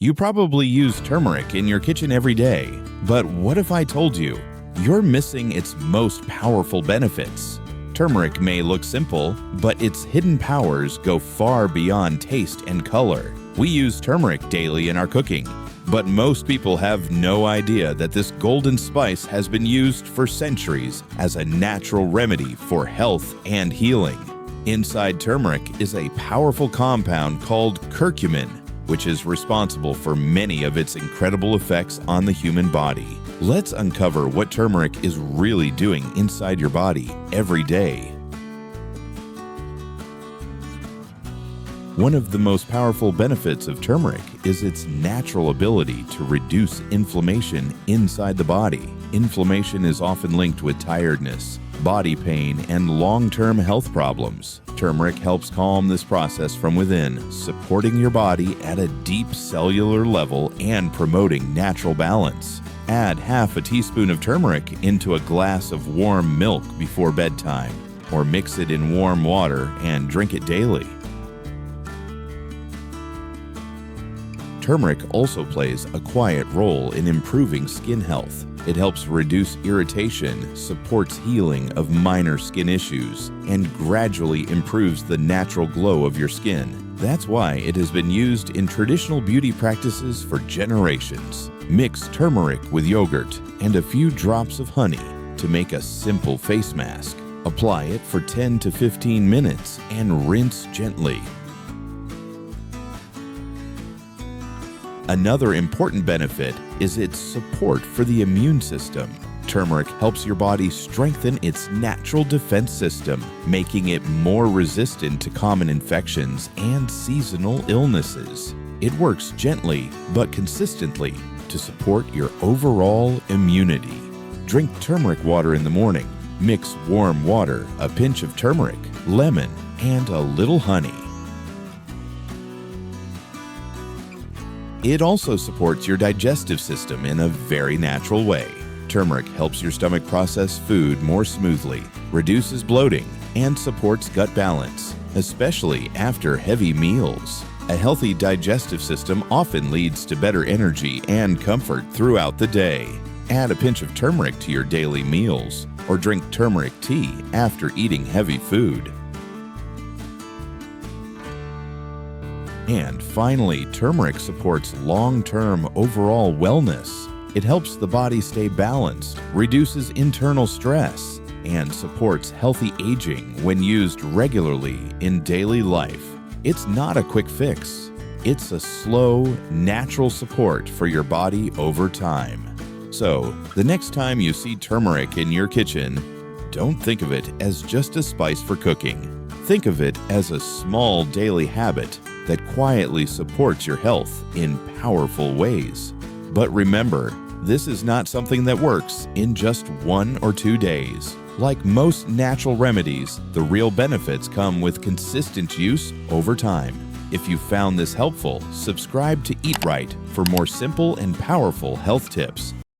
You probably use turmeric in your kitchen every day, but what if I told you you're missing its most powerful benefits? Turmeric may look simple, but its hidden powers go far beyond taste and color. We use turmeric daily in our cooking, but most people have no idea that this golden spice has been used for centuries as a natural remedy for health and healing. Inside turmeric is a powerful compound called curcumin, which is responsible for many of its incredible effects on the human body. Let's uncover what turmeric is really doing inside your body every day. One of the most powerful benefits of turmeric is its natural ability to reduce inflammation inside the body. Inflammation is often linked with tiredness, body pain, and long-term health problems. Turmeric helps calm this process from within, supporting your body at a deep cellular level and promoting natural balance. Add half a teaspoon of turmeric into a glass of warm milk before bedtime, or mix it in warm water and drink it daily. Turmeric also plays a quiet role in improving skin health. It helps reduce irritation, supports healing of minor skin issues, and gradually improves the natural glow of your skin. That's why it has been used in traditional beauty practices for generations. Mix turmeric with yogurt and a few drops of honey to make a simple face mask. Apply it for 10 to 15 minutes and rinse gently. Another important benefit is its support for the immune system. Turmeric helps your body strengthen its natural defense system, making it more resistant to common infections and seasonal illnesses. It works gently but consistently to support your overall immunity. Drink turmeric water in the morning. Mix warm water, a pinch of turmeric, lemon, and a little honey. It also supports your digestive system in a very natural way. Turmeric helps your stomach process food more smoothly, reduces bloating, and supports gut balance, especially after heavy meals. A healthy digestive system often leads to better energy and comfort throughout the day. Add a pinch of turmeric to your daily meals, or drink turmeric tea after eating heavy food. And finally, turmeric supports long-term overall wellness. It helps the body stay balanced, reduces internal stress, and supports healthy aging when used regularly in daily life. It's not a quick fix. It's a slow, natural support for your body over time. So, the next time you see turmeric in your kitchen, don't think of it as just a spice for cooking. Think of it as a small daily habit that quietly supports your health in powerful ways. But remember, this is not something that works in just 1 or 2 days. Like most natural remedies, the real benefits come with consistent use over time. If you found this helpful, subscribe to Eat Right for more simple and powerful health tips.